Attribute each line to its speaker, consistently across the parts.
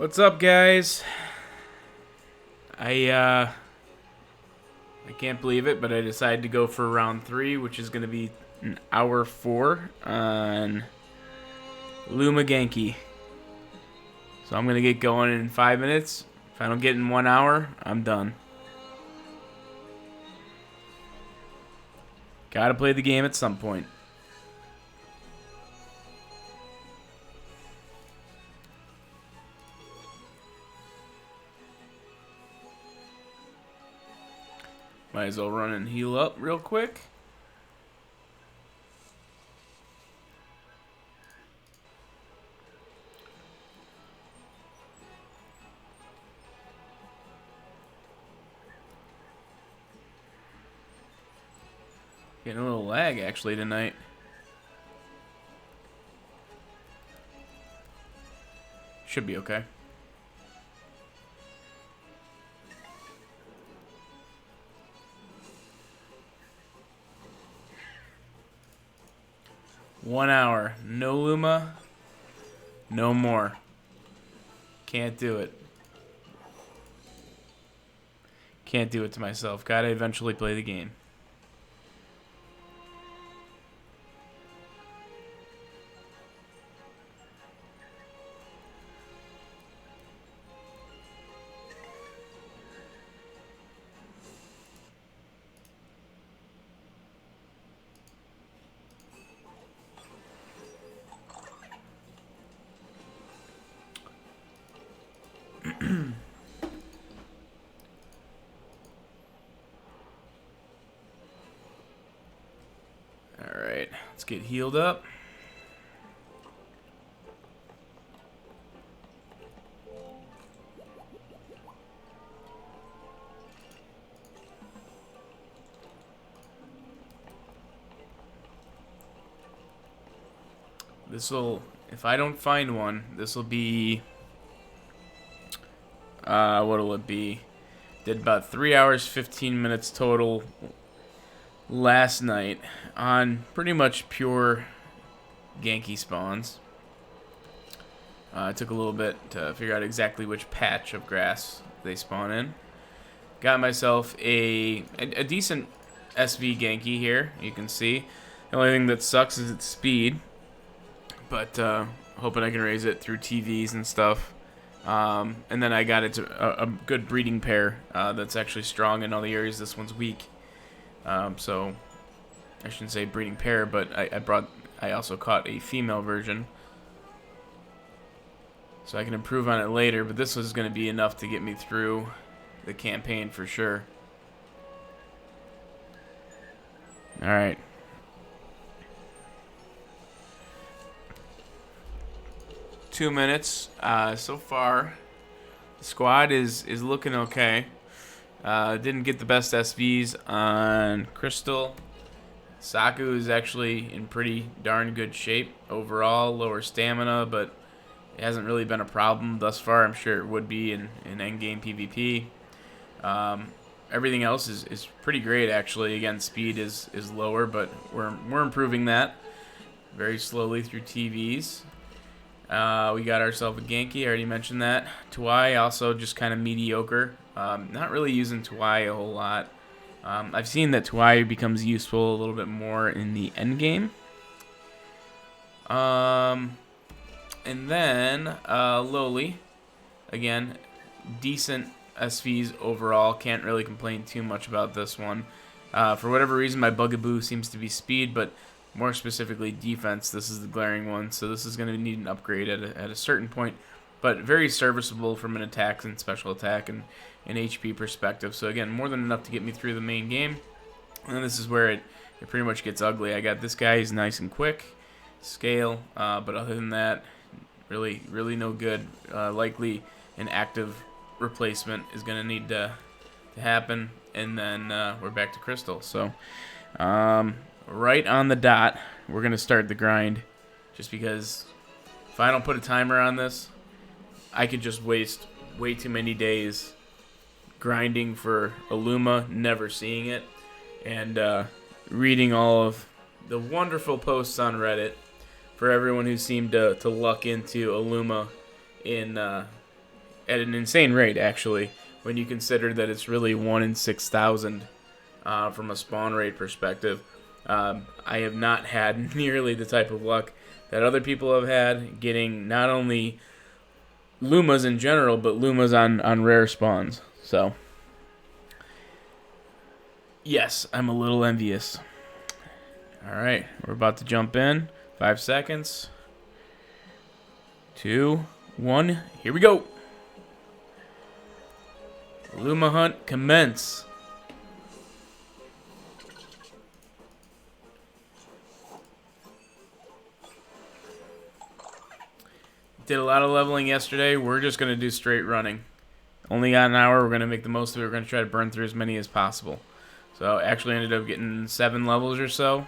Speaker 1: What's up, guys? I can't believe it, but I decided to go for round 3, which is going to be an hour 4 on Luma Ganki. So I'm going to get going in 5 minutes. If I don't get in 1 hour, I'm done. Gotta play the game at some point. Might as well run and heal up real quick. Getting a little lag actually tonight. Should be okay. One hour. No Luma. No more. Can't do it. Can't do it to myself. Gotta eventually play the game. Alright, let's get healed up. This'll, if I don't find one, this'll be, what'll it be? Did about 3 hours, 15 minutes total last night on pretty much pure Ganki spawns. It took a little bit to figure out exactly which patch of grass they spawn in. Got myself a decent SV Ganki here, you can see. The only thing that sucks is its speed, but hoping I can raise it through TVs and stuff. And then I got it to a good breeding pair that's actually strong in all the areas this one's weak. So I shouldn't say breeding pair, but I also caught a female version, so I can improve on it later. But this was going to be enough to get me through the campaign for sure. All right. Two minutes so far. The squad is looking okay. Didn't get the best SVs on Crystal. Saku is actually in pretty darn good shape overall. Lower stamina, but it hasn't really been a problem thus far. I'm sure it would be in endgame PvP. Everything else is pretty great actually. Again, speed is lower, but we're improving that very slowly through TVs. We got ourselves a Ganki, I already mentioned that. Tuai also just kind of mediocre. Not really using Tuai a whole lot. I've seen that Tuai becomes useful a little bit more in the end game. And then Lowly, again, decent SVs overall. Can't really complain too much about this one. For whatever reason, my bugaboo seems to be speed, but more specifically defense. This is the glaring one, so this is going to need an upgrade at a certain point, but very serviceable from an attack and special attack and an HP perspective. So again, more than enough to get me through the main game. And then this is where it pretty much gets ugly. I got this guy, he's nice and quick, scale, but other than that, really no good. Likely an active replacement is going to need to happen, and then we're back to Crystal. So right on the dot, we're going to start the grind, just because if I don't put a timer on this, I could just waste way too many days grinding for a Luma, never seeing it, and reading all of the wonderful posts on Reddit for everyone who seemed to luck into a Luma in at an insane rate, actually, when you consider that it's really 1 in 6,000 from a spawn rate perspective. I have not had nearly the type of luck that other people have had getting not only Lumas in general, but Lumas on rare spawns. So, yes, I'm a little envious. Alright, we're about to jump in. 5 seconds. 2, 1, here we go. Luma hunt commence. Did a lot of leveling yesterday. We're just going to do straight running. Only got an hour. We're going to make the most of it. We're going to try to burn through as many as possible. So actually ended up getting 7 levels or so.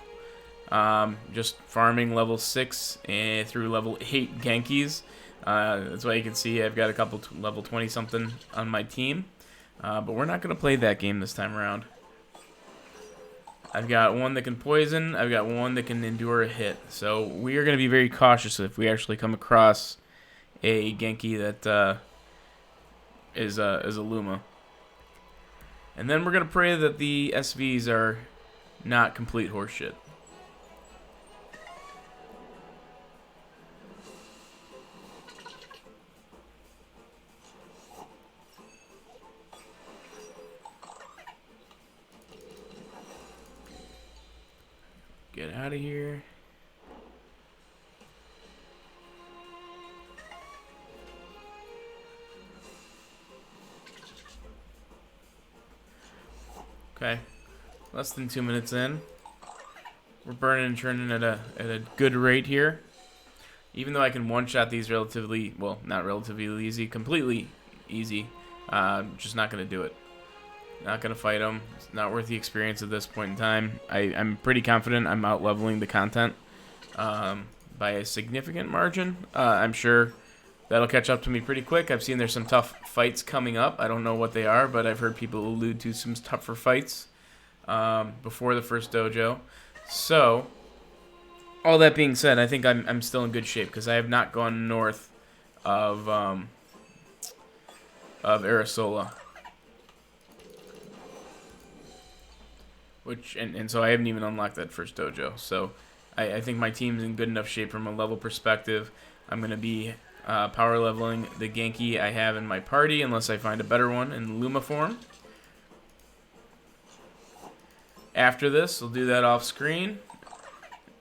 Speaker 1: Just farming level 6 through level 8 Gankis. That's why you can see I've got a couple level 20 something on my team. But we're not going to play that game this time around. I've got one that can poison. I've got one that can endure a hit. So we are going to be very cautious if we actually come across a Genki that is a Luma. And then we're going to pray that the SVs are not complete horseshit. Get out of here. Okay, less than 2 minutes in. We're burning and churning at a good rate here. Even though I can one-shot these relatively, well, not relatively easy, completely easy, just not going to do it. Not going to fight them. It's not worth the experience at this point in time. I'm pretty confident I'm out-leveling the content by a significant margin. I'm sure that'll catch up to me pretty quick. I've seen there's some tough fights coming up. I don't know what they are, but I've heard people allude to some tougher fights before the first dojo. So, all that being said, I think I'm still in good shape because I have not gone north of Arisola. And so I haven't even unlocked that first dojo. So I think my team's in good enough shape from a level perspective. I'm going to be power leveling the Genki I have in my party unless I find a better one in Luma form. After this, we'll do that off screen.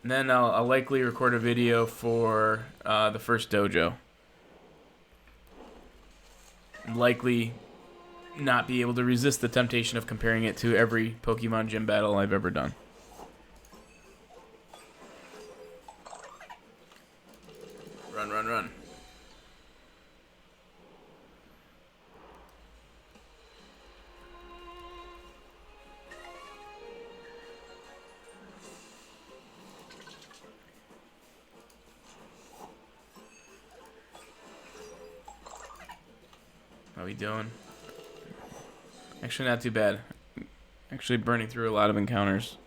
Speaker 1: And then I'll likely record a video for the first dojo. Likely not be able to resist the temptation of comparing it to every Pokemon gym battle I've ever done. Run, run, run. How we doing? Actually, not too bad. Actually burning through a lot of encounters.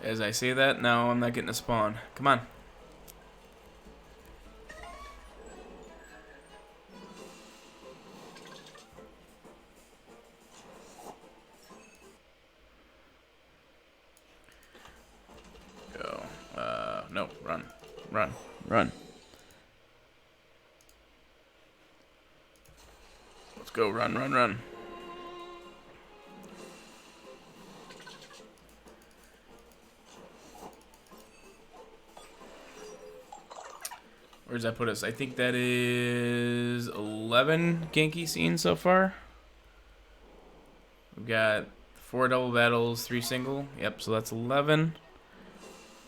Speaker 1: As I say that, now I'm not getting a spawn. Come on. No, run, run, run. Let's go, run, run, run. Where does that put us? I think that is 11 Genki scenes so far. We've got 4 double battles, 3 single. Yep, so that's 11.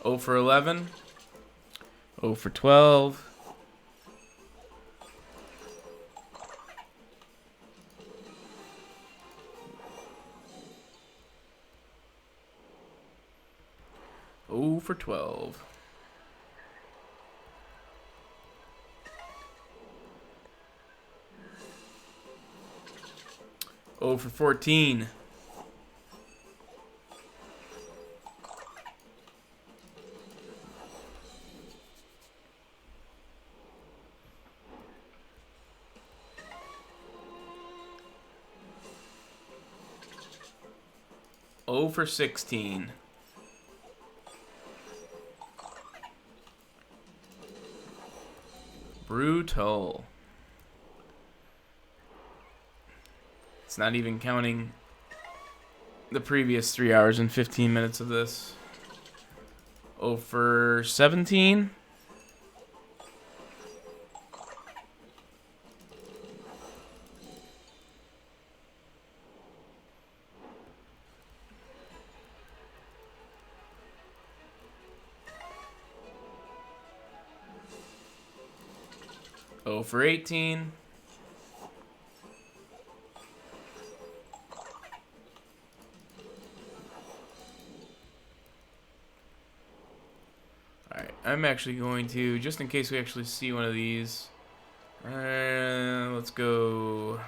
Speaker 1: 0 for 11. 0 for 12. Oh for 12. Oh for 14. 0 for 16. Brutal. It's not even counting the previous 3 hours and 15 minutes of this. 0 for 17. Oh for 18. Alright, I'm actually going to, just in case we actually see one of these, let's go,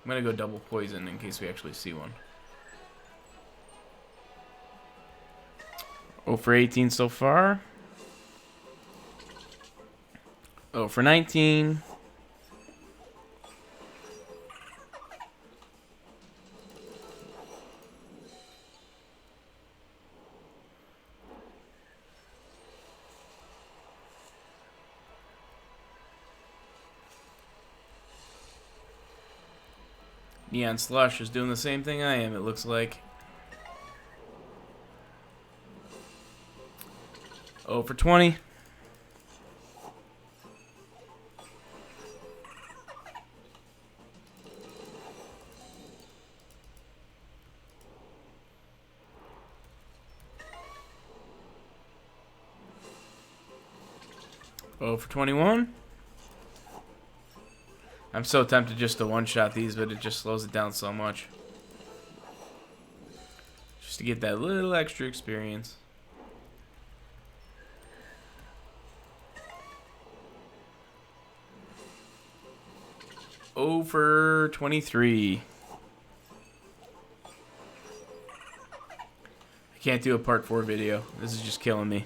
Speaker 1: I'm going to go double poison in case we actually see one. 0 for 18 so far. 0 for 19. Neon Slush is doing the same thing I am, it looks like. 0 for 20. Oh for 21. I'm so tempted just to one-shot these, but it just slows it down so much. Just to get that little extra experience. Oh for 23. I can't do a part 4 video. This is just killing me.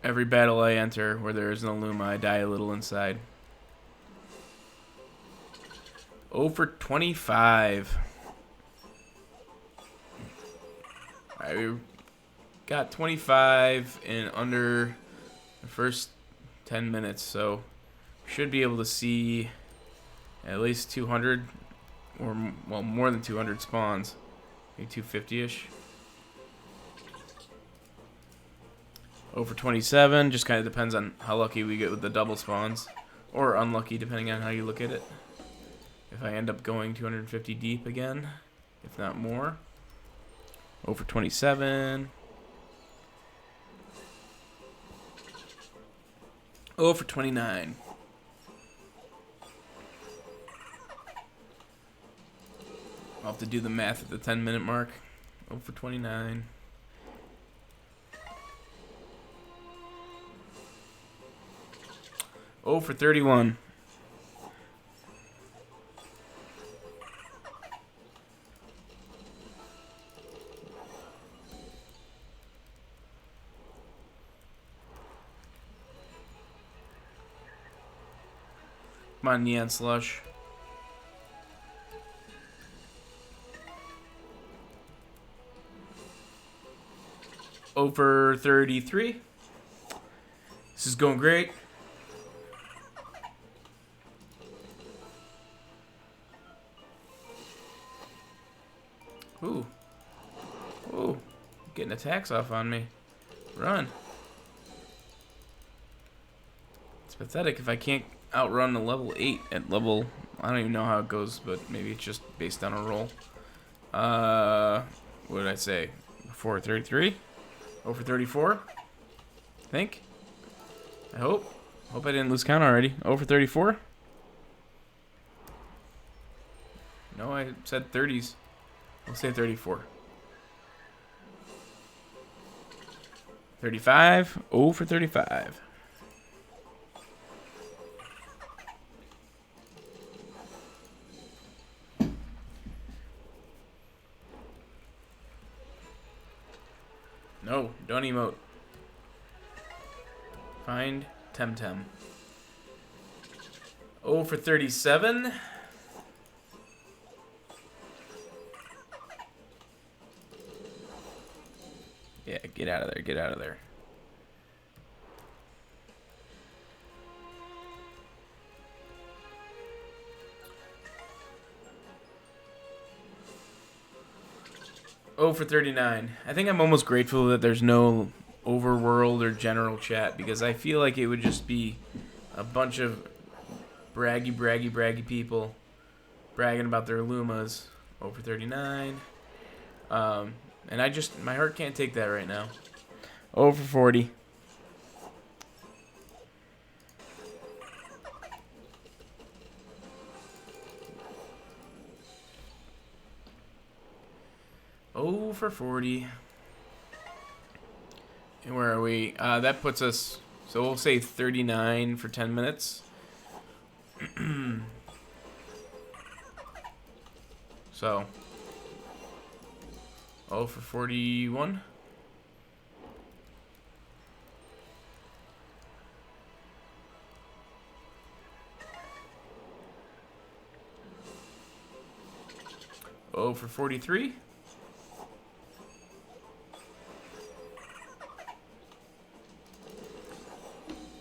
Speaker 1: Every battle I enter where there is no Luma, I die a little inside. 0 for 25. Alright, we got 25 in under the first 10 minutes, so we should be able to see at least 200, or, well, more than 200 spawns. Maybe 250-ish. 0 for 27, just kind of depends on how lucky we get with the double spawns. Or unlucky, depending on how you look at it. If I end up going 250 deep again, if not more. 0 for 27. 0 for 29. I'll have to do the math at the 10-minute mark. 0 for 29. 0 for 31. Come on, Neon Slush. Over 33. This is going great. Ooh. Ooh. Getting attacks off on me. Run. It's pathetic if I can't outrun a level 8 at level... I don't even know how it goes, but maybe it's just based on a roll. What did I say? 4 33? Over 34? I think. I hope. Hope I didn't lose count already. Over 34? No, I said 30s. I'll say 34. 35. 0 for 35. No, don't emote. Find Temtem. 0 for 37. Get out of there. Get out of there. Oh for 39. I think I'm almost grateful that there's no overworld or general chat, because I feel like it would just be a bunch of braggy people bragging about their Lumas. Oh for 39. And my heart can't take that right now. Oh for 40. Oh for 40. And where are we? That puts us, so we'll say 39 for 10 minutes. So, oh for 41. Oh for 43.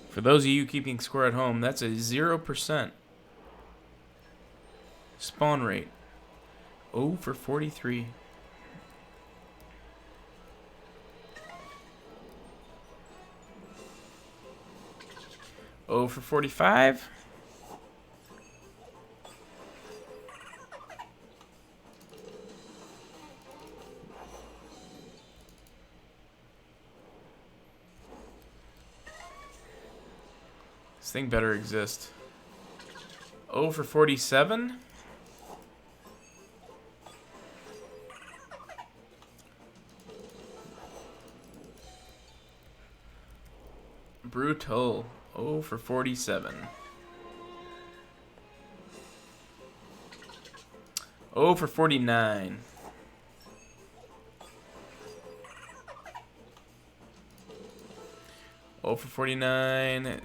Speaker 1: For those of you keeping score at home, that's a 0% spawn rate. Oh for 43. Oh for 45. This thing better exist. Oh for 47. Brutal. Oh for 47. Oh for 49. Oh for 49.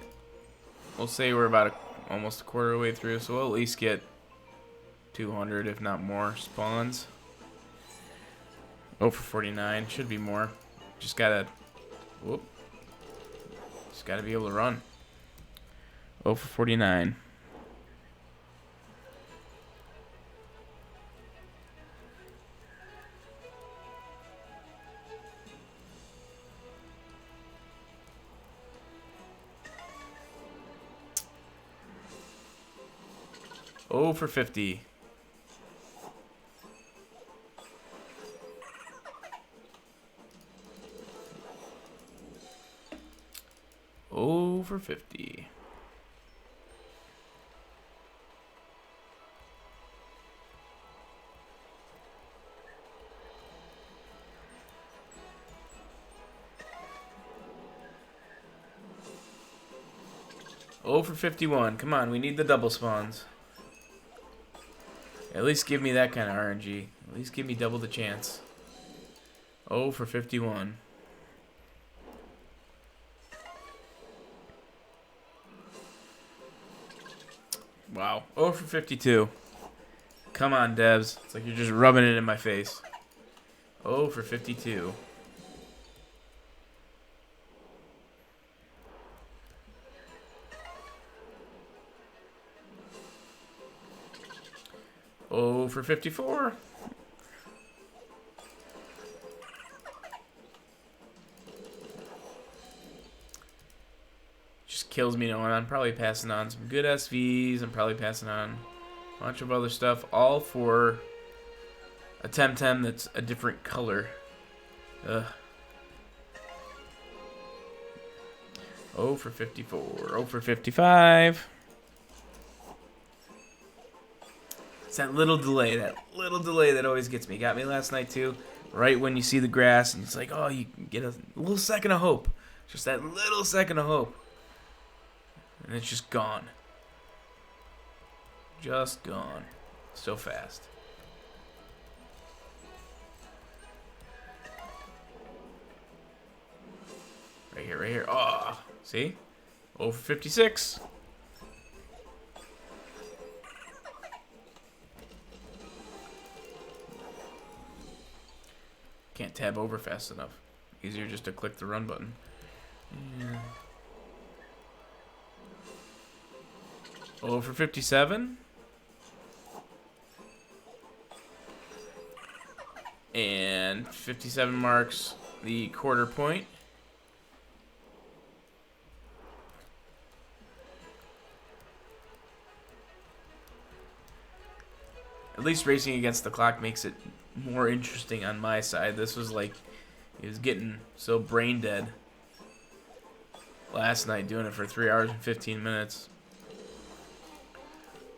Speaker 1: We'll say we're about almost a quarter of the way through, so we'll at least get 200, if not more, spawns. Oh for 49. Should be more. Just gotta... Whoop. Just gotta be able to run. Oh for 49. Oh for 50. Oh for 50. Oh for 51. Come on, we need the double spawns. At least give me that kind of RNG. At least give me double the chance. Oh for 51. Wow. Oh for 52. Come on, devs. It's like you're just rubbing it in my face. Oh for 52. Oh for 54. Just kills me knowing I'm probably passing on some good SVs. I'm probably passing on a bunch of other stuff, all for a Temtem that's a different color. Ugh. Oh for 54. Oh for 55. It's that little delay that always gets me. Got me last night too. Right when you see the grass and it's like, oh, you get a little second of hope. Just that little second of hope. And it's just gone. Just gone. So fast. Right here, right here. Oh, see? Oh for 56. Can't tab over fast enough. Easier just to click the run button. Yeah. Oh, for 57. And 57 marks the quarter point. At least racing against the clock makes it more interesting on my side. This was like, it was getting so brain dead last night doing it for 3 hours and 15 minutes.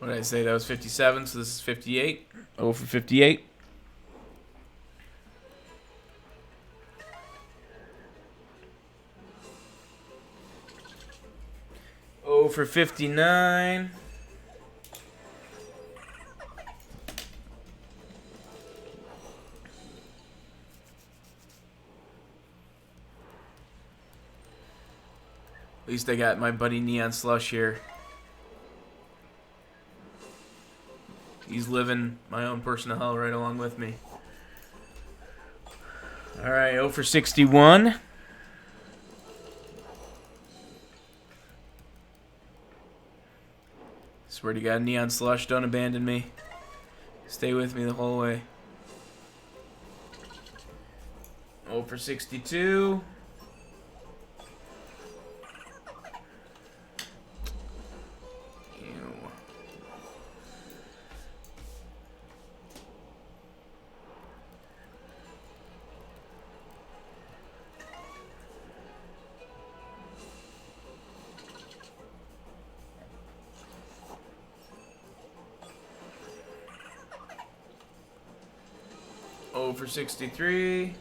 Speaker 1: What did I say? That was 57, so this is 58. Oh for 58. Oh for 59. At least I got my buddy Neon Slush here. He's living my own personal hell right along with me. Alright, 0 for 61. Swear to God, Neon Slush, don't abandon me. Stay with me the whole way. 0 for 62. Ew. Oh for 63.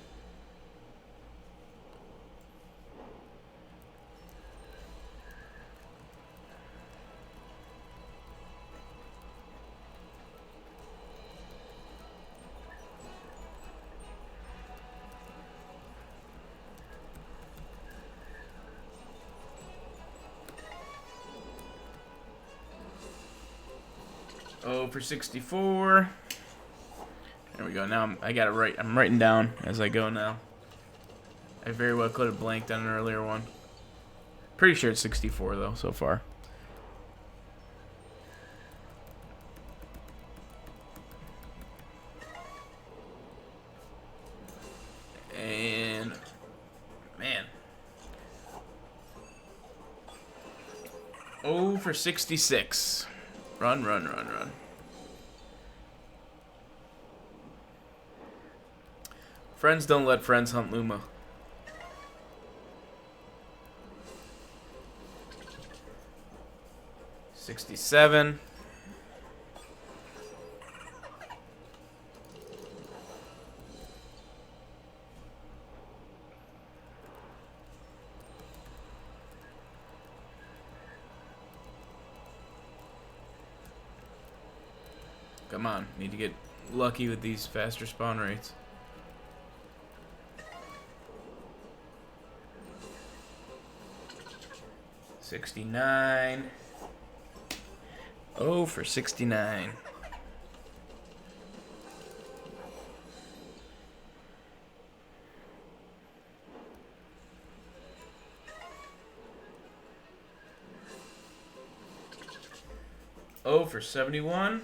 Speaker 1: Oh for 64. There we go. Now I got it right. I'm writing down as I go now. I very well could have blanked on an earlier one. Pretty sure it's 64 though so far. And man. 0 for 66. Run, run, run, run. Friends don't let friends hunt Luma. $67. Come on, need to get lucky with these faster spawn rates. $69. Oh for 69. Oh for 71.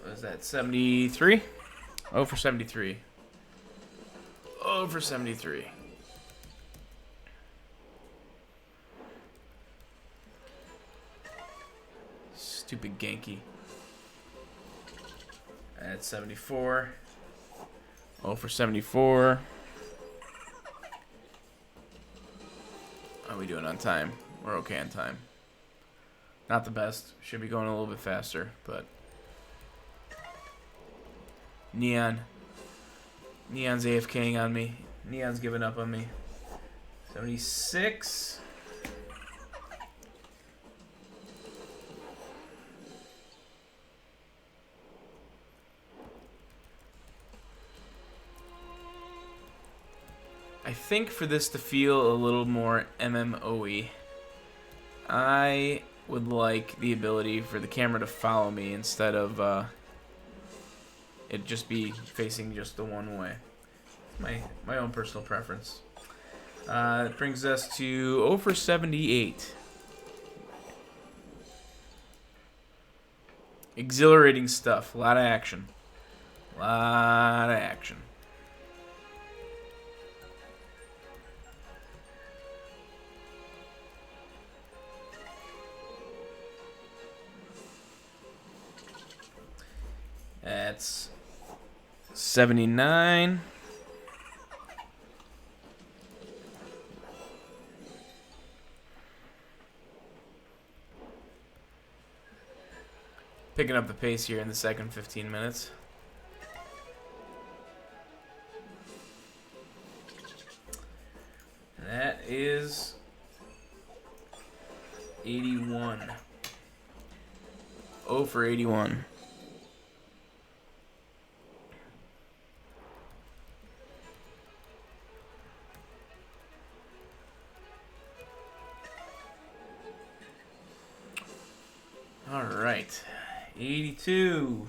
Speaker 1: What is that? 73? Oh for 73. Oh for 73. Stupid Ganki. At 74. Oh for 74. How are we doing on time? We're okay on time. Not the best. Should be going a little bit faster, but Neon's AFKing on me. Neon's giving up on me. 76. I think for this to feel a little more MMO-y, I would like the ability for the camera to follow me instead of it just be facing just the one way. My own personal preference. It brings us to 0 for 78. Exhilarating stuff. A lot of action. Lot of action. That's 79. Picking up the pace here in the second 15 minutes. That is 81. 0 for 81. All right. 82.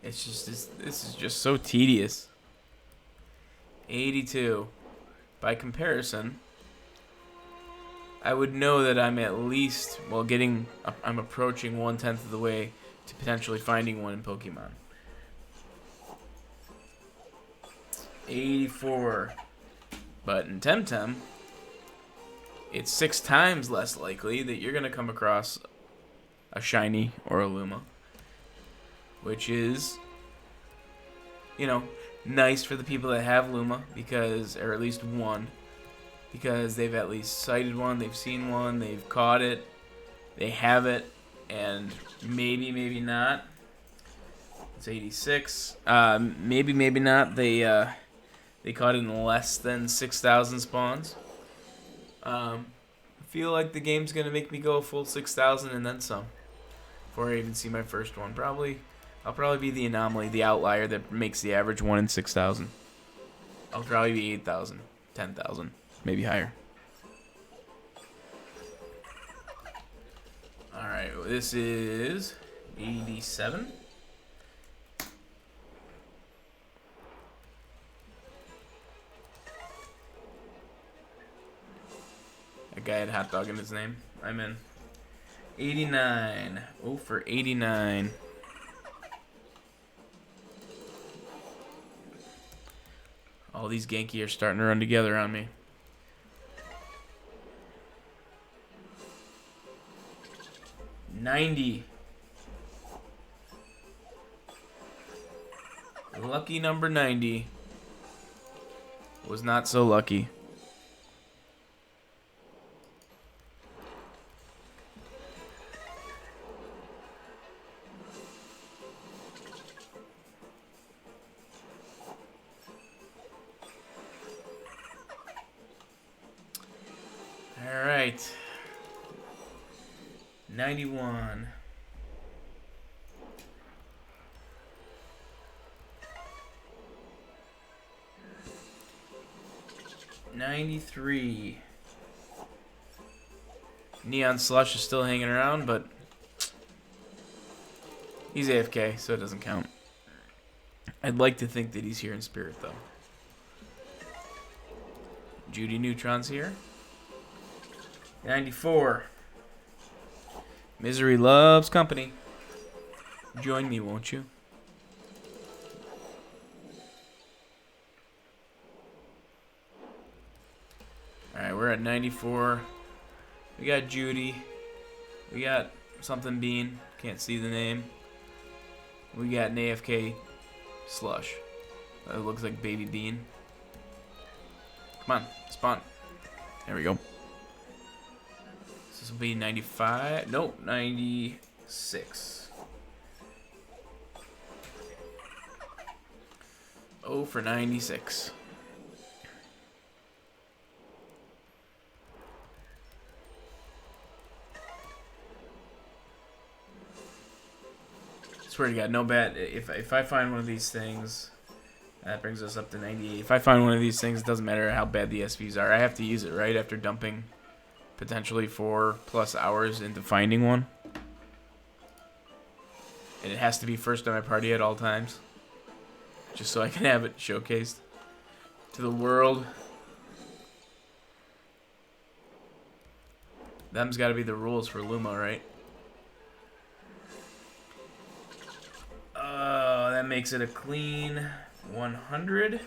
Speaker 1: It's just this is just so tedious. 82. By comparison, I would know that I'm at least I'm approaching 1/10 of the way to potentially finding one in Pokemon. 84. But in Temtem, it's 6 times less likely that you're going to come across a shiny or a Luma. Which is, nice for the people that have Luma, or at least one, because they've at least sighted one, they've seen one, they've caught it, they have it, and maybe not. It's 86. Maybe not. They caught it in less than 6,000 spawns. I feel like the game's gonna make me go a full 6,000 and then some before I even see my first one. I'll probably be the anomaly, the outlier that makes the average 1 in 6,000. I'll probably be 8,000, 10,000, maybe higher. All right, this is 87. A guy had hot dog in his name. I'm in. 89. 0 for 89. All these Ganki are starting to run together on me. 90. Lucky number 90 was not so lucky. All right. 91. 93. Neon Slush is still hanging around, but he's AFK, so it doesn't count. I'd like to think that he's here in spirit, though. Judy Neutron's here. 94. Misery loves company. Join me, won't you? Alright, we're at 94. We got Judy. We got something Bean. Can't see the name. We got an AFK Slush. It looks like Baby Bean. Come on, spawn. There we go. This will be 95. Nope, 96. 0 for 96. Swear to God, no bad. If I find one of these things, that brings us up to 98. If I find one of these things, it doesn't matter how bad the SVs are. I have to use it right after dumping potentially 4+ hours into finding one. And it has to be first on my party at all times, just so I can have it showcased to the world. Them's got to be the rules for Luma, right? That makes it a clean 100.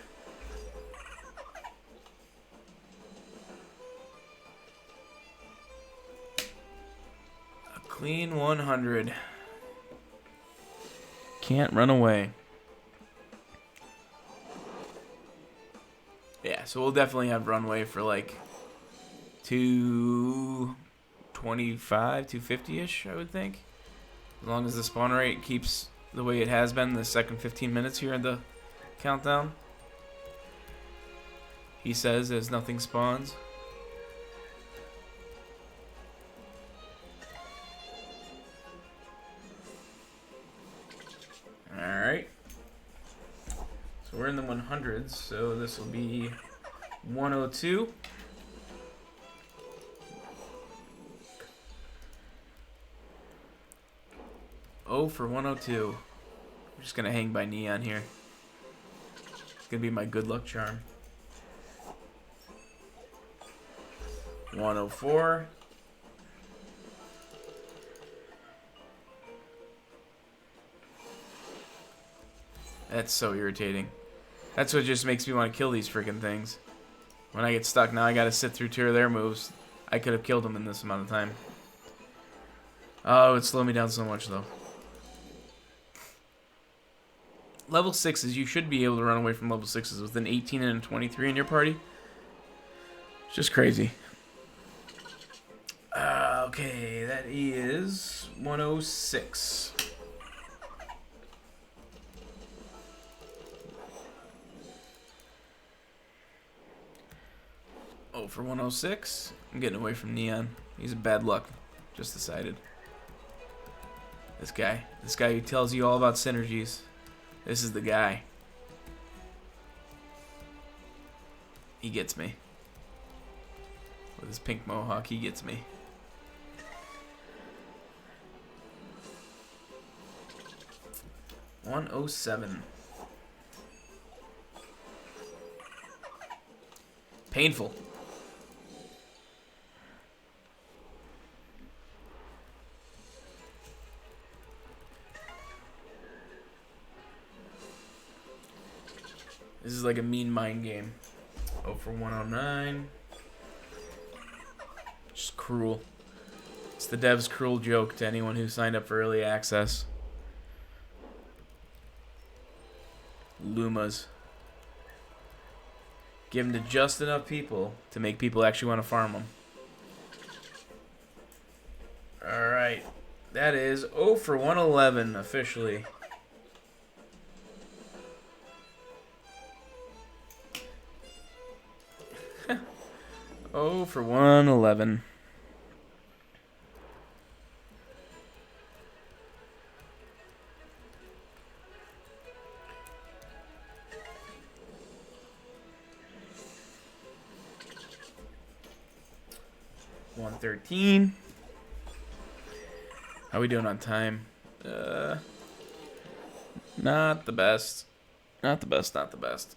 Speaker 1: A clean 100. Can't run away. Yeah, so we'll definitely have runway for like 225, 250-ish, I would think. As long as the spawn rate keeps the way it has been the second 15 minutes here in the countdown. He says as nothing spawns. Alright. So we're in the 100s, so this will be 102. Oh for 102. I'm just gonna hang by Neon here. It's gonna be my good luck charm. 104. That's so irritating. That's what just makes me want to kill these freaking things. When I get stuck, now I gotta sit through 2 of their moves. I could have killed them in this amount of time. Oh, it slowed me down so much though. Level 6s, you should be able to run away from level 6s with an 18 and a 23 in your party. It's just crazy. Okay, that is 106. Oh, for 106. I'm getting away from Neon. He's a bad luck. Just decided. This guy who tells you all about synergies. This is the guy. He gets me. With his pink mohawk, he gets me. $107. Painful. This is like a mean mind game. Oh for 109. Just cruel. It's the dev's cruel joke to anyone who signed up for early access. Lumas. Give them to just enough people to make people actually want to farm them. Alright. That is 0 for 111 officially. Oh for 111. $113. How we doing on time? Not the best. Not the best, not the best.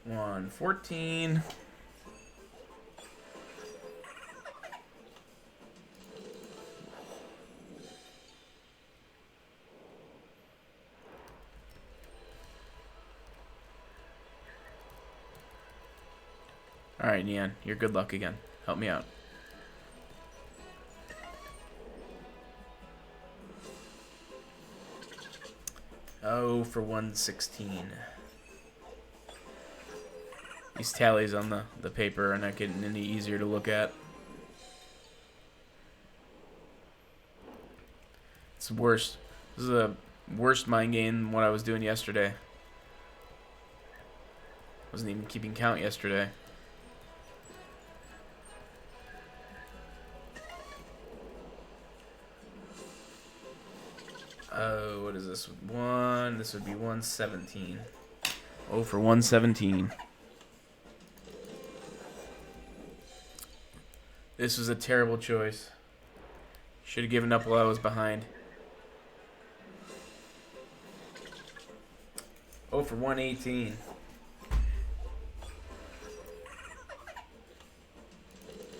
Speaker 1: $114. Alright, Neon, you're good luck again. Help me out. Oh, for 116. These tallies on the paper are not getting any easier to look at. It's worse. This is a worse mind game than what I was doing yesterday. Wasn't even keeping count yesterday. Oh, what is this? This would be 117. Oh, for 117. This was a terrible choice. Should have given up while I was behind. Oh, for 118.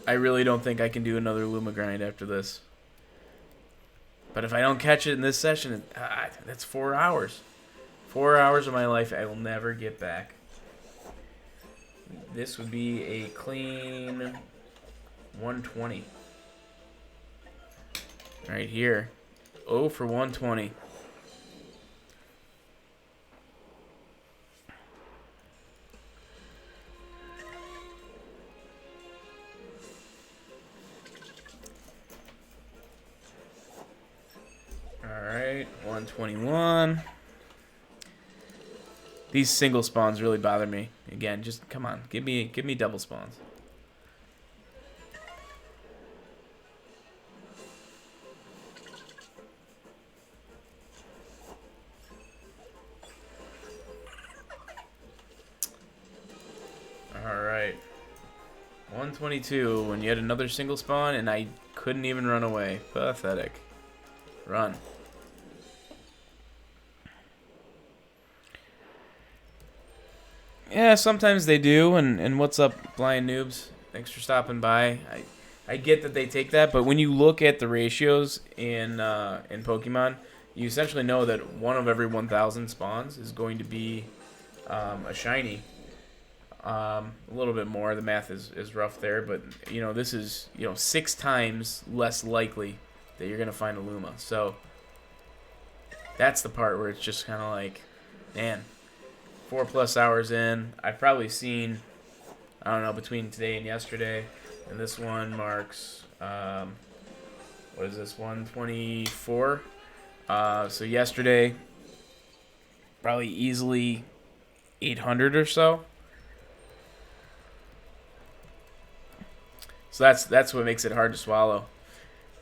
Speaker 1: I really don't think I can do another Luma grind after this. But if I don't catch it in this session, that's 4 hours. 4 hours of my life I will never get back. This would be a clean 120. Right here. Oh, for 120. Alright, 121. These single spawns really bother me. Again, just come on, give me double spawns. Alright. 122 when you had another single spawn and I couldn't even run away. Pathetic. Run. Yeah, sometimes they do, and what's up, blind noobs? Thanks for stopping by. I get that they take that, but when you look at the ratios in Pokemon, you essentially know that 1 of every 1,000 spawns is going to be a shiny. A little bit more. The math is rough there, but you know this is 6 times less likely that you're gonna find a Luma. So that's the part where it's just kind of like, man. 4+ hours in, I've probably seen, I don't know, between today and yesterday, and this one marks, what is this, 124? So yesterday, probably easily 800 or so. So that's what makes it hard to swallow.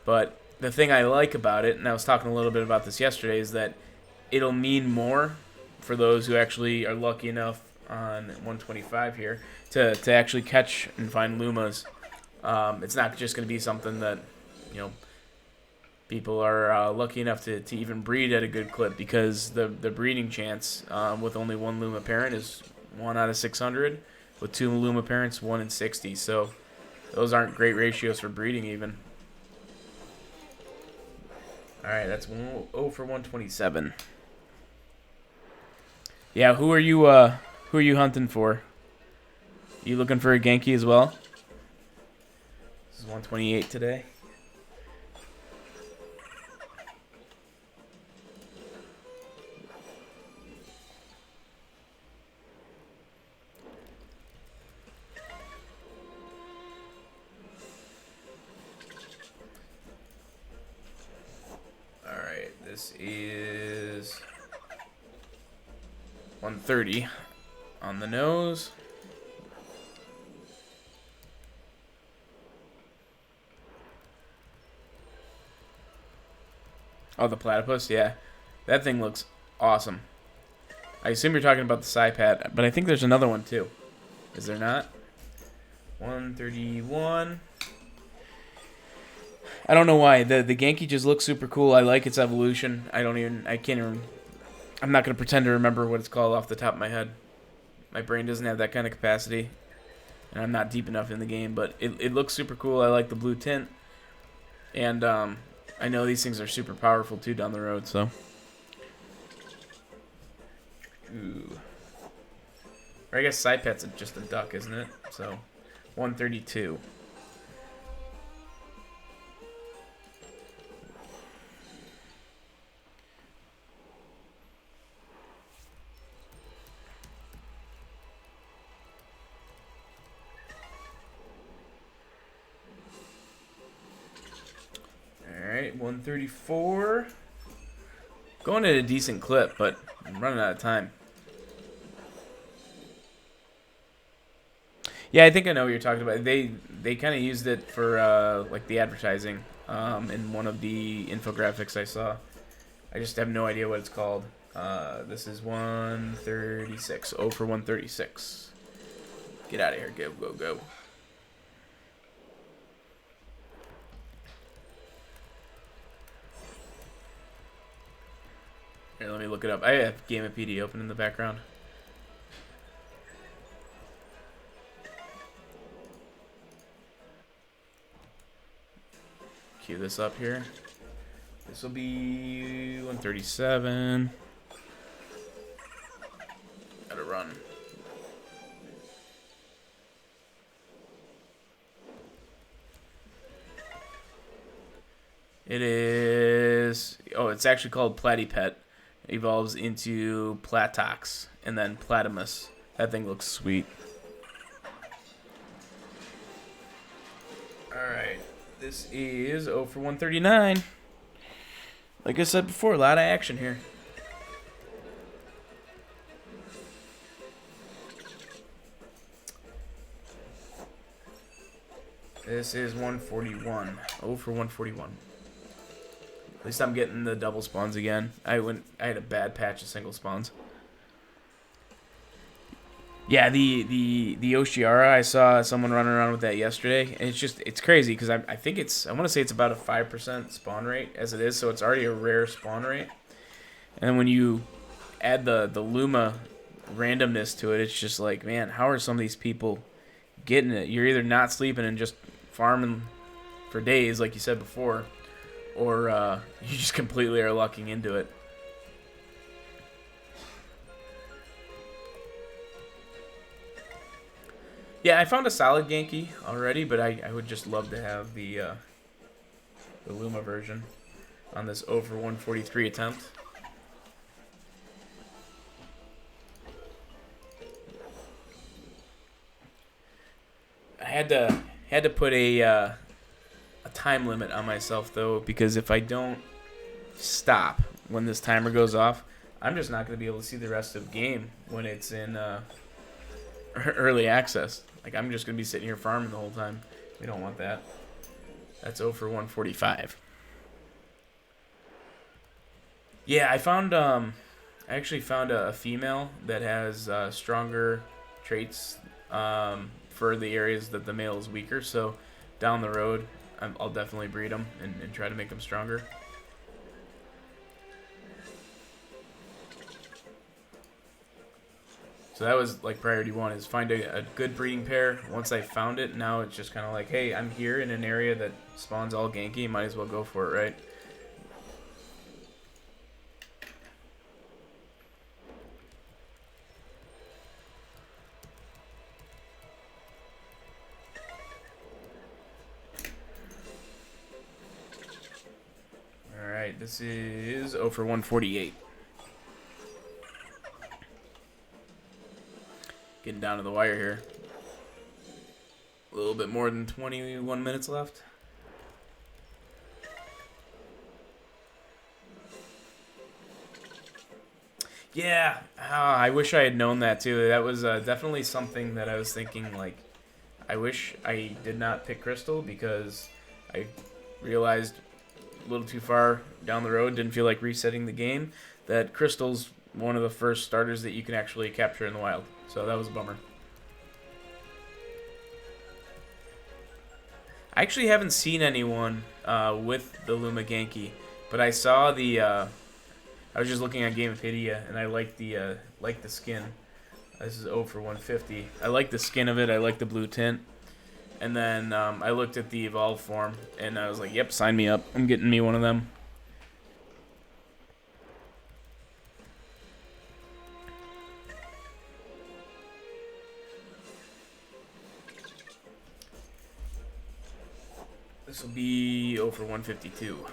Speaker 1: But the thing I like about it, and I was talking a little bit about this yesterday, is that it'll mean more for those who actually are lucky enough on 125 here to actually catch and find Lumas. It's not just going to be something that people are lucky enough to even breed at a good clip, because the breeding chance with only 1 Luma parent is 1 out of 600. With 2 Luma parents, 1 in 60. So those aren't great ratios for breeding even. All right, that's 0 for 127. Yeah, who are you hunting for? You looking for a Ganki as well? This is 128 today. All right, this is 130 on the nose. Oh, the platypus, yeah. That thing looks awesome. I assume you're talking about the Psypat, but I think there's another one too. Is there not? 131. I don't know why. The Ganki just looks super cool. I like its evolution. I'm not going to pretend to remember what it's called off the top of my head. My brain doesn't have that kind of capacity. And I'm not deep enough in the game, but it looks super cool. I like the blue tint. And I know these things are super powerful too down the road, so. Ooh. Or I guess Psypat's just a duck, isn't it? So, 132. Alright, 134. Going at a decent clip, but I'm running out of time. Yeah, I think I know what you're talking about. They kind of used it for like the advertising in one of the infographics I saw. I just have no idea what it's called. This is 136. Oh for 136. Get out of here. Go, go, go. Here, let me look it up. I have Gamepedia open in the background. Cue this up here. This will be 137. Gotta run. It is... Oh, it's actually called Platypet. It evolves into Platox and then Platimus. That thing looks sweet. Alright. This is 0 for 139. Like I said before, a lot of action here. This is 141. 0 for 141. At least I'm getting the double spawns again. I had a bad patch of single spawns. Yeah, the Oshiara, I saw someone running around with that yesterday, and it's crazy because I think I want to say it's about a 5% spawn rate as it is, so it's already a rare spawn rate. And then when you add the Luma randomness to it, it's just like, man, how are some of these people getting it? You're either not sleeping and just farming for days, like you said before, or you just completely are lucking into it. Yeah, I found a solid Ganki already, but I would just love to have the Luma version on this over 143 attempt. I had to put a time limit on myself though, because if I don't stop when this timer goes off, I'm just not going to be able to see the rest of the game when it's in early access. Like, I'm just going to be sitting here farming the whole time. We don't want that. That's 0 for 145. Yeah, I actually found a female that has stronger traits for the areas that the male is weaker. So down the road, I'll definitely breed them and try to make them stronger. So that was like priority one, is find a good breeding pair. Once I found it, now it's just kind of like, hey, I'm here in an area that spawns all Ganki. Might as well go for it, right? Alright, this is 0 for 148. Getting down to the wire here. A little bit more than 21 minutes left. Yeah, I wish I had known that too. That was definitely something that I was thinking, like, I wish I did not pick Crystal, because I realized a little too far down the road, didn't feel like resetting the game, that Crystal's one of the first starters that you can actually capture in the wild. So that was a bummer. I actually haven't seen anyone with the Luma Ganki, but I saw the. I was just looking at Gamepedia, and I like the skin. This is 0 for 150. I like the skin of it. I like the blue tint. And then I looked at the evolved form, and I was like, "Yep, sign me up. I'm getting me one of them." This will be 0 for 152.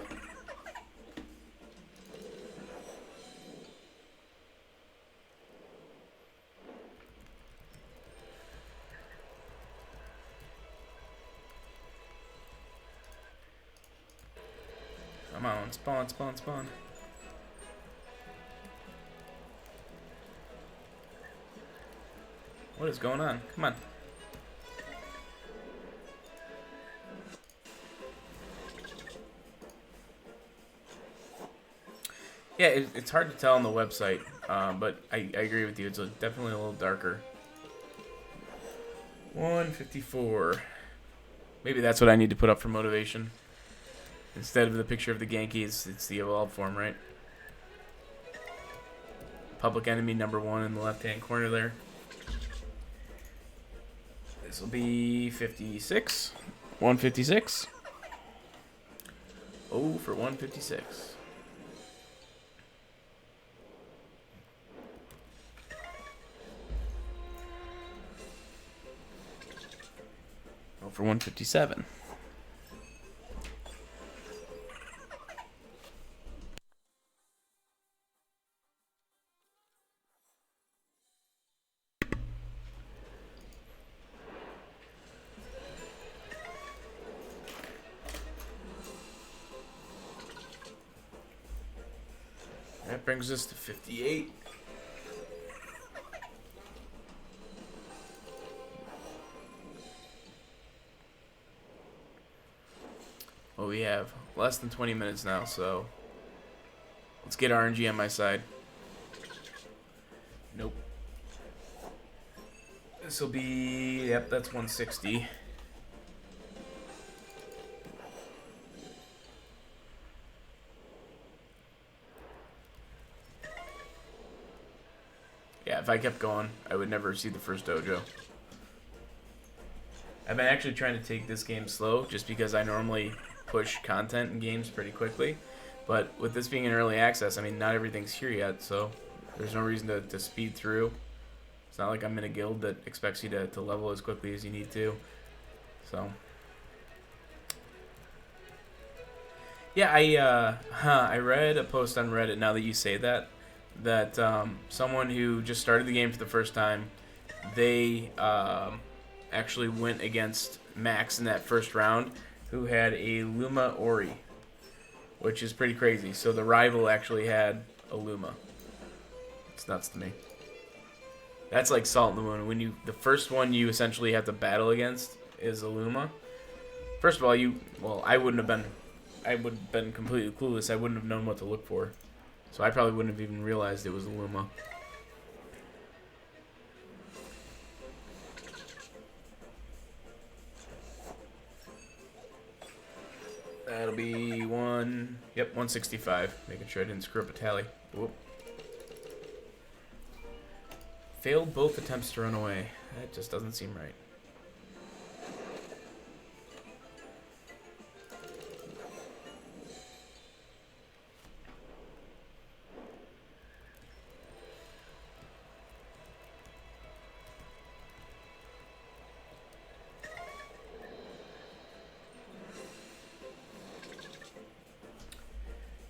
Speaker 1: Come on, spawn, spawn, spawn. What is going on? Come on. Yeah, it's hard to tell on the website, but I agree with you. It's definitely a little darker. 154. Maybe that's what I need to put up for motivation. Instead of the picture of the Ganki, it's the evolved form, right? Public Enemy #1 in the left-hand corner there. This will be 56. 156. Oh, for 156. Oh, for 157. That brings us to 58. Well, we have less than 20 minutes now, so let's get RNG on my side. Nope. This will be, yep, that's 160. Yeah, if I kept going, I would never see the first dojo. I've been actually trying to take this game slow just because I normally push content in games pretty quickly. But with this being in early access, I mean, not everything's here yet, so there's no reason to speed through. It's not like I'm in a guild that expects you to level as quickly as you need to. So, yeah, I read a post on Reddit, now that you say that, someone who just started the game for the first time, they actually went against Max in that first round, who had a Luma Ori, which is pretty crazy. So the rival actually had a Luma. It's nuts to me. That's like Salt in the Moon. When the first one you essentially have to battle against is a Luma. First of all, I would have been completely clueless. I wouldn't have known what to look for. So I probably wouldn't have even realized it was a Luma. That'll be 165. Making sure I didn't screw up a tally. Whoop. Failed both attempts to run away. That just doesn't seem right.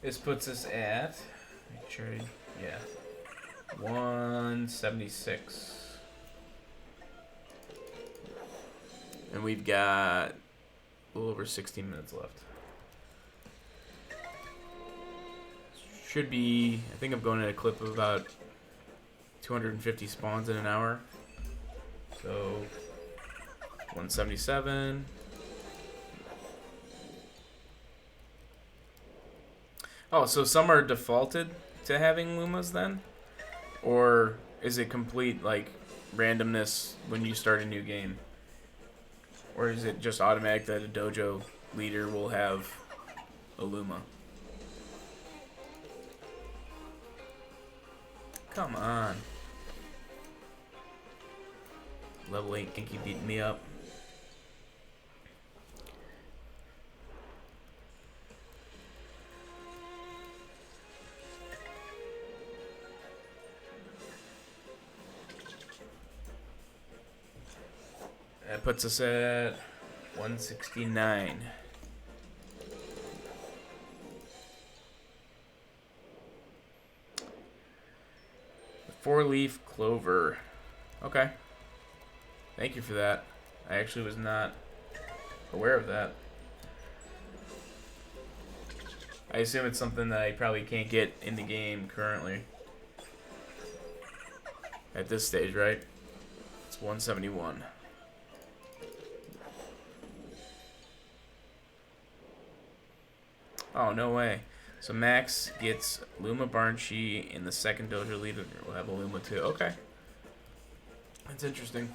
Speaker 1: This puts us at, make sure, yeah, 176. And we've got a little over 16 minutes left. Should be, I think I'm going at a clip of about 250 spawns in an hour. So, 177. Oh, so some are defaulted to having Lumas then? Or is it complete, like, randomness when you start a new game? Or is it just automatic that a dojo leader will have a Luma? Come on. Level 8 can keep beating me up. That puts us at 169. The 4-leaf clover. Okay. Thank you for that. I actually was not aware of that. I assume it's something that I probably can't get in the game currently. At this stage, right? It's 171. Oh, no way. So Max gets Luma Barnchi in the second dojo leader. We'll have a Luma too. Okay. That's interesting.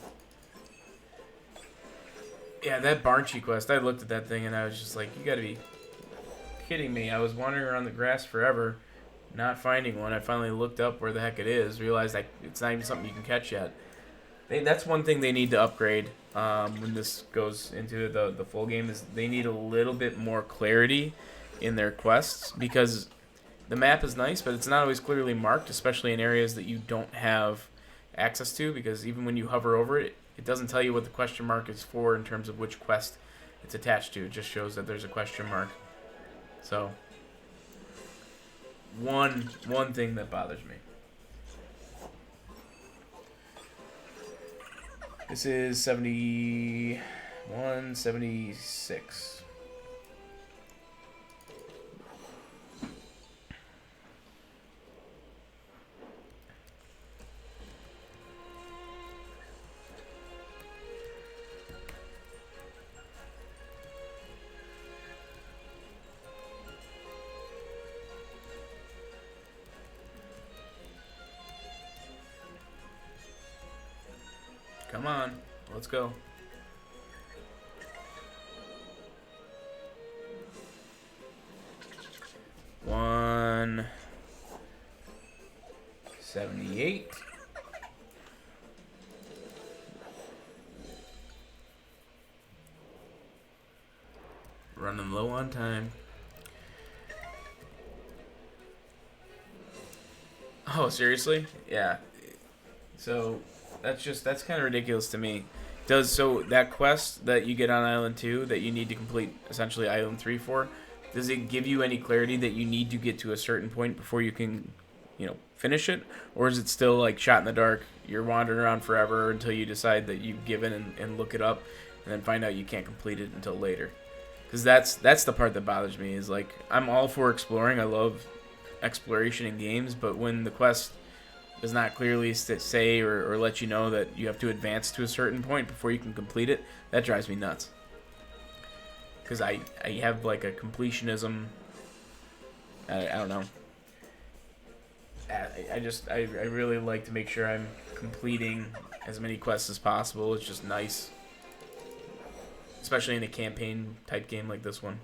Speaker 1: Yeah, that Barnchi quest, I looked at that thing and I was just like, you gotta be kidding me. I was wandering around the grass forever, not finding one. I finally looked up where the heck it is, realized it's not even something you can catch yet. That's one thing they need to upgrade when this goes into the full game, is they need a little bit more clarity in their quests, because the map is nice, but it's not always clearly marked, especially in areas that you don't have access to, because even when you hover over it, it doesn't tell you what the question mark is for in terms of which quest it's attached to. It just shows that there's a question mark. So, one thing that bothers me. This is 71, 76. Come on, let's go. One 78. Running low on time. Oh, seriously? Yeah. So that's kind of ridiculous to me. So that quest that you get on Island 2 that you need to complete essentially Island 3 for, does it give you any clarity that you need to get to a certain point before you can, finish it? Or is it still like shot in the dark? You're wandering around forever until you decide that you've given and look it up, and then find out you can't complete it until later. Because that's the part that bothers me, is like, I'm all for exploring. I love exploration in games, but when the quest does not clearly say or let you know that you have to advance to a certain point before you can complete it, that drives me nuts. Because I have like a completionism. I don't know. I really like to make sure I'm completing as many quests as possible. It's just nice, especially in a campaign type game like this one.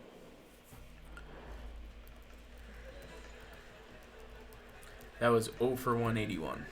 Speaker 1: That was 0 for 181.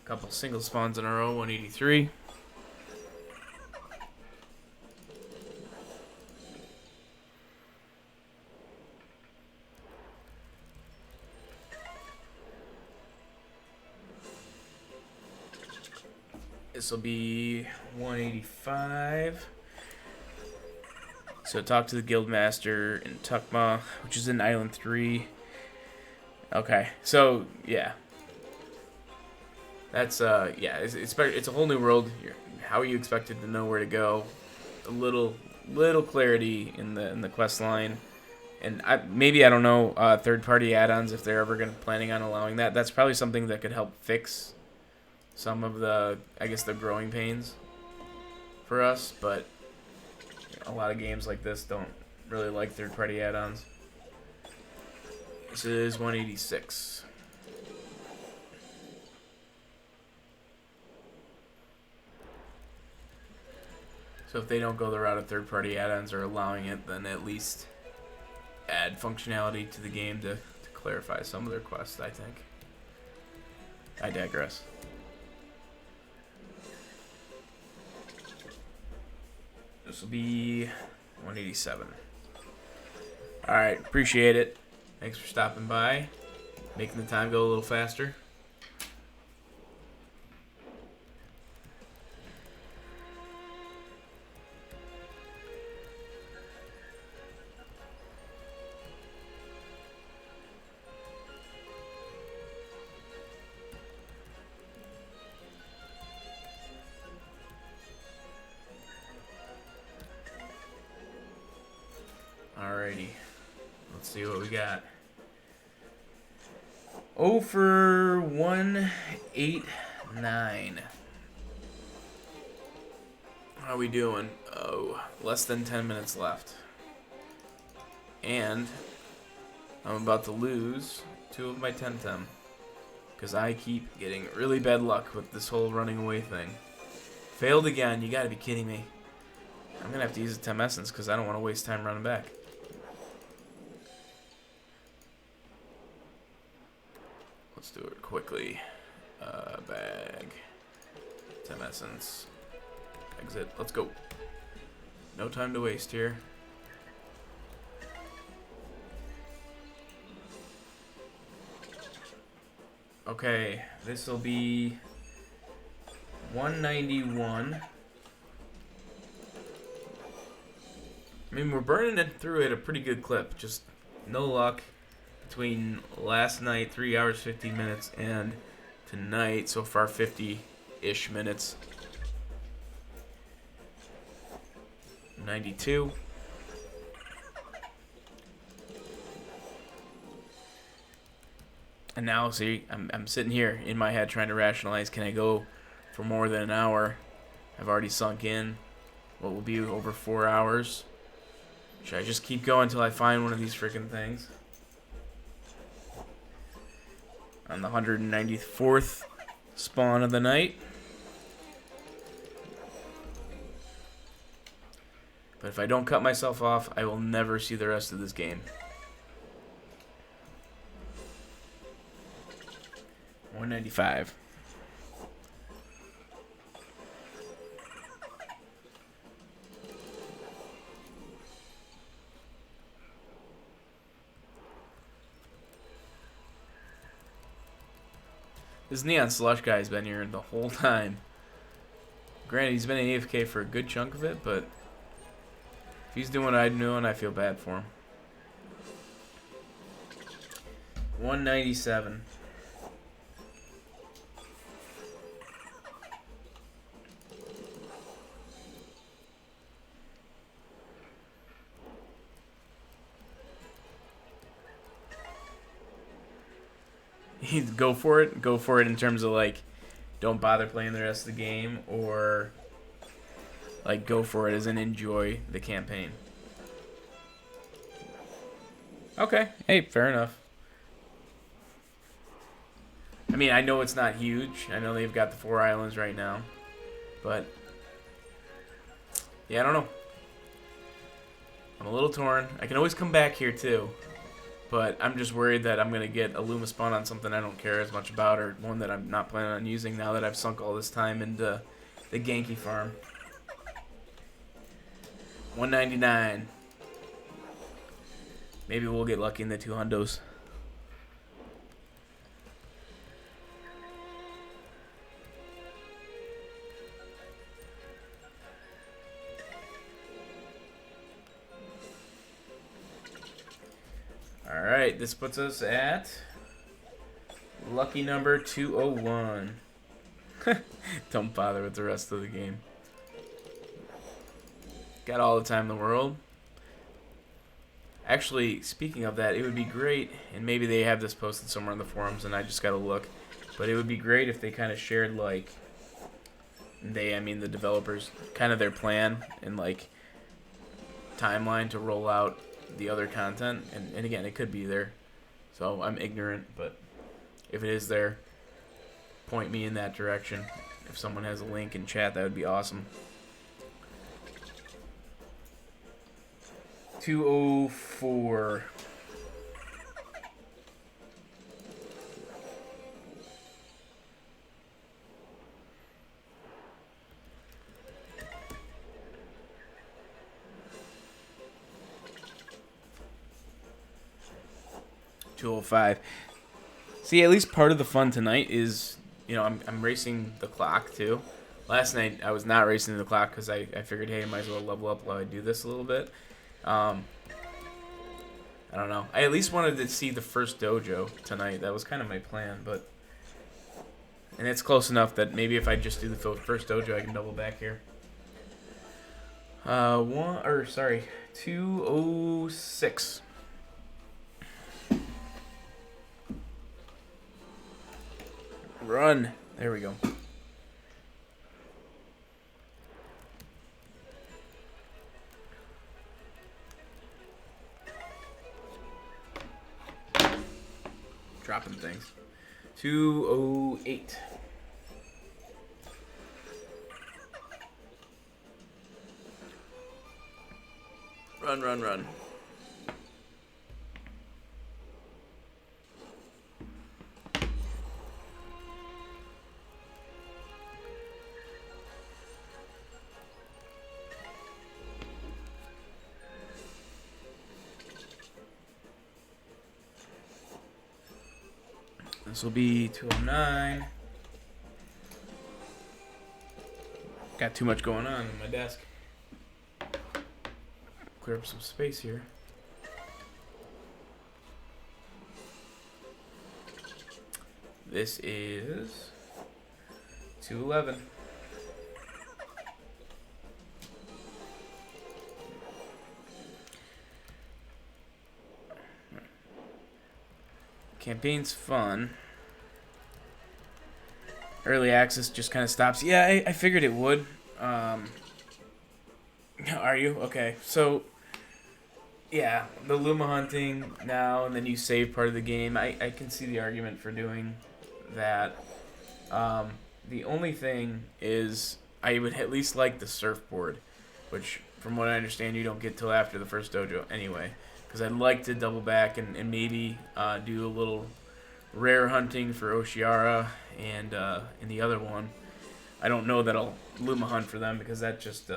Speaker 1: Couple single spawns in a row, 183. This will be 185. So talk to the Guildmaster in Tukma, which is in Island 3. Okay, so yeah. That's it's a whole new world. How are you expected to know where to go? A little clarity in the quest line. And maybe, I don't know, third-party add-ons, if they're ever planning on allowing that. That's probably something that could help fix some of the growing pains for us. But a lot of games like this don't really like third-party add-ons. This is 186. So if they don't go the route of third-party add-ons or allowing it, then at least add functionality to the game to clarify some of their quests, I think. I digress. This will be 187. Alright, appreciate it. Thanks for stopping by, making the time go a little faster. see what we got. 0 for 189. How are we doing? Oh, less than 10 minutes left. And I'm about to lose 2 of my Temtem. Because I keep getting really bad luck with this whole running away thing. Failed again. You gotta be kidding me. I'm going to have to use a Tem Essence because I don't want to waste time running back. Let's do it quickly. Bag. Tem Essence. Exit. Let's go. No time to waste here. Okay, this will be 191. I mean, we're burning it through at a pretty good clip. Just no luck between last night, 3 hours, 15 minutes, and tonight, so far, 50-ish minutes. 92. And now, see, I'm sitting here in my head trying to rationalize, can I go for more than an hour? I've already sunk in what will be over 4 hours. Should I just keep going until I find one of these freaking things? On the 194th spawn of the night. But if I don't cut myself off, I will never see the rest of this game. 195. This Neon Slush guy's been here the whole time. Granted, he's been in AFK for a good chunk of it, but if he's doing what I'm doing, I feel bad for him. 197. Go for it. Go for it in terms of, like, don't bother playing the rest of the game, or, like, go for it as in enjoy the campaign. Okay. Hey, fair enough. I mean, I know it's not huge. I know they've got the 4 islands right now. But, yeah, I don't know. I'm a little torn. I can always come back here, too. But I'm just worried that I'm going to get a Luma spawn on something I don't care as much about, or one that I'm not planning on using now that I've sunk all this time into the Ganki farm. 199. Maybe we'll get lucky in the 2 hundos. Alright, this puts us at lucky number 201. Don't bother with the rest of the game. Got all the time in the world. Actually, speaking of that, it would be great, and maybe they have this posted somewhere in the forums and I just gotta look, but it would be great if they kind of shared, like, I mean the developers, kind of their plan and, like, timeline to roll out the other content, and again, it could be there, so I'm ignorant, but if it is there, point me in that direction. If someone has a link in chat, that would be awesome. 204. $205. See, at least part of the fun tonight is, you know, I'm racing the clock too. Last night I was not racing the clock because I figured, hey, I might as well level up while I do this a little bit. I don't know. I at least wanted to see the first dojo tonight. That was kind of my plan, but, and it's close enough that maybe if I just do the first dojo, I can double back here. 206. Run. There we go. Dropping things. 208. Run, run, run. This will be 209. Got too much going on my desk. Clear up some space here. This is 211. Campaign's fun. Early access just kind of stops. Yeah, I figured it would. Are you? Okay. So, yeah, the Luma hunting now, and then you save part of the game. I can see the argument for doing that. The only thing is I would at least like the surfboard, which, from what I understand, you don't get till after the first dojo anyway. Because I'd like to double back and maybe do a little rare hunting for Oshiara and in the other one. I don't know that I'll Luma hunt for them because that just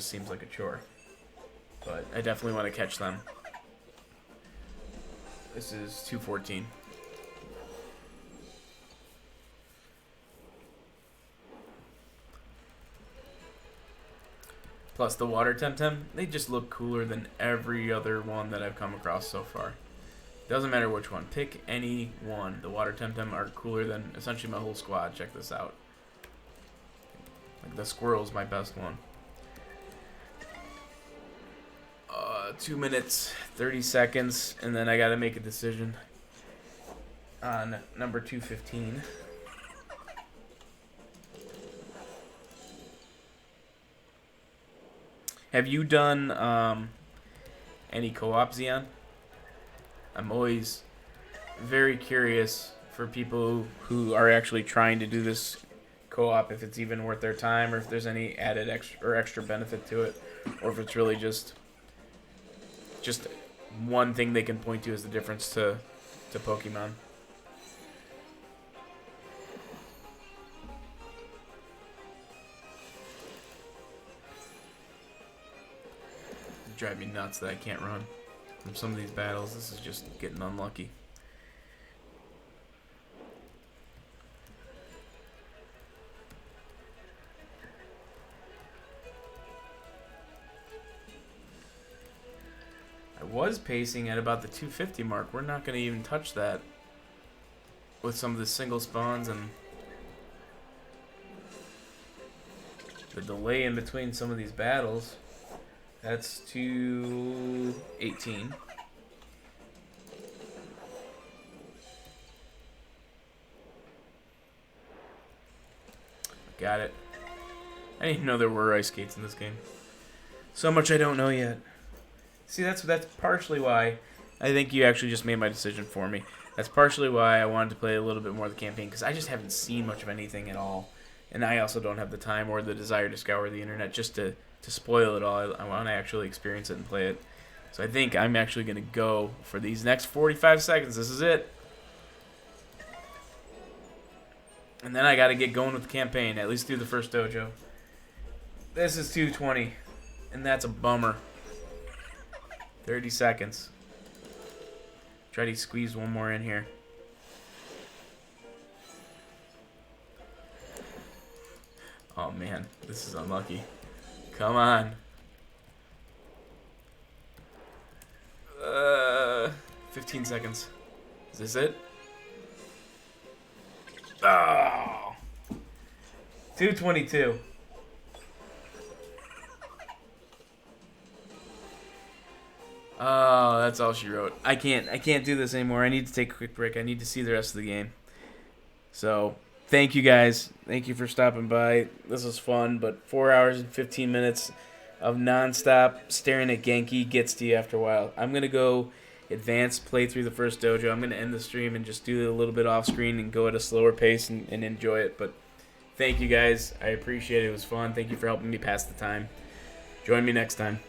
Speaker 1: seems like a chore. But I definitely want to catch them. This is 214. Plus the water Temtem, they just look cooler than every other one that I've come across so far. Doesn't matter which one. Pick any one. The water Temtem are cooler than essentially my whole squad. Check this out. Like the squirrel's my best one. 2 minutes, 30 seconds, and then I gotta make a decision on number 215. Have you done any co-op, Xeon? I'm always very curious for people who are actually trying to do this co-op, if it's even worth their time, or if there's any added extra benefit to it, or if it's really just one thing they can point to as the difference to Pokemon. It drives me nuts that I can't run from some of these battles. This is just getting unlucky. I was pacing at about the 250 mark. We're not going to even touch that with some of the single spawns and the delay in between some of these battles. That's 218. Got it. I didn't even know there were ice skates in this game. So much I don't know yet. See, that's partially why I think you actually just made my decision for me. That's partially why I wanted to play a little bit more of the campaign, because I just haven't seen much of anything at all. And I also don't have the time or the desire to scour the internet just to spoil it all. I want to actually experience it and play it. So I think I'm actually going to go for these next 45 seconds. This is it. And then I got to get going with the campaign, at least through the first dojo. This is 220, and that's a bummer. 30 seconds. Try to squeeze one more in here. Oh man, this is unlucky. Come on. 15 seconds. Is this it? Oh. 222. Oh, that's all she wrote. I can't do this anymore. I need to take a quick break. I need to see the rest of the game. So thank you guys. Thank you for stopping by. This was fun, but 4 hours and 15 minutes of nonstop staring at Genki gets to you after a while. I'm going to go advance, play through the first dojo. I'm going to end the stream and just do a little bit off screen and go at a slower pace and enjoy it. But thank you guys. I appreciate it. It was fun. Thank you for helping me pass the time. Join me next time.